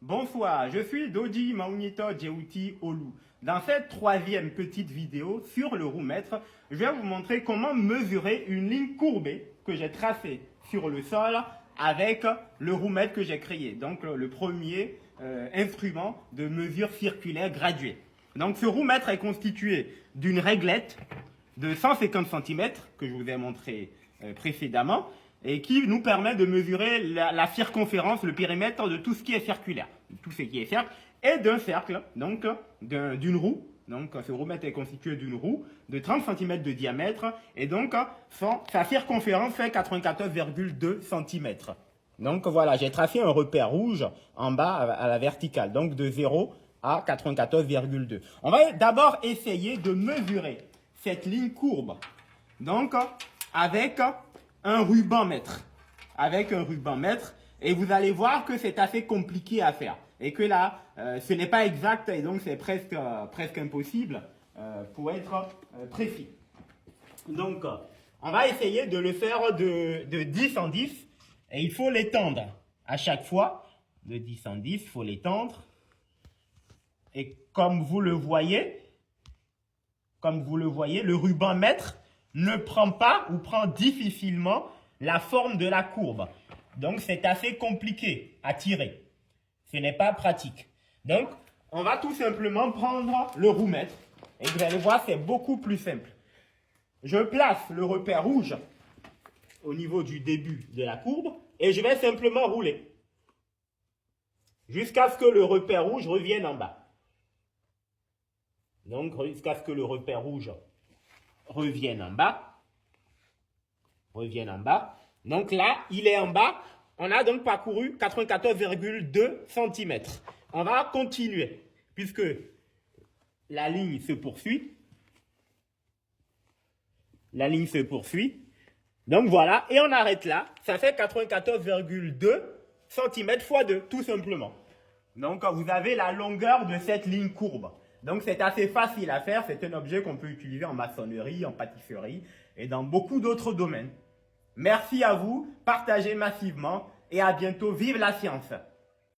Bonsoir, je suis Doji Maunito Djeuti Olu. Dans cette troisième petite vidéo sur le roue-mètre, je vais vous montrer comment mesurer une ligne courbée que j'ai tracée sur le sol avec le roue-mètre que j'ai créé. Donc le premier instrument de mesure circulaire graduée. Donc ce roue-mètre est constitué d'une réglette de 150 cm que je vous ai montré précédemment et qui nous permet de mesurer la circonférence, le périmètre de tout ce qui est circulaire, tout ce qui est cercle, et d'un cercle, donc d'une roue. Donc ce roue-mètre est constitué d'une roue de 30 cm de diamètre et donc sa circonférence fait 94,2 cm. Donc voilà, j'ai tracé un repère rouge en bas à la verticale, donc de 0 à 94,2. On va d'abord essayer de mesurer cette ligne courbe, donc avec un ruban mètre. Et vous allez voir que c'est assez compliqué à faire. Et que là, ce n'est pas exact et donc c'est presque impossible pour être précis. Donc, on va essayer de le faire de 10 en 10 et il faut l'étendre à chaque fois. De 10 en 10, il faut l'étendre. Et comme vous le voyez, le ruban mètre ne prend pas ou prend difficilement la forme de la courbe. Donc, c'est assez compliqué à tirer. Ce n'est pas pratique. Donc, on va tout simplement prendre le roue-mètre. Et vous allez voir, c'est beaucoup plus simple. Je place le repère rouge au niveau du début de la courbe et je vais simplement rouler jusqu'à ce que le repère rouge revienne en bas. Donc, jusqu'à ce que le repère rouge revienne en bas. Donc là, il est en bas. On a donc parcouru 94,2 cm. On va continuer, puisque la ligne se poursuit. Donc voilà, et on arrête là. Ça fait 94,2 cm x 2, tout simplement. Donc vous avez la longueur de cette ligne courbe. Donc c'est assez facile à faire. C'est un objet qu'on peut utiliser en maçonnerie, en pâtisserie et dans beaucoup d'autres domaines. Merci à vous, partagez massivement et à bientôt. Vive la science!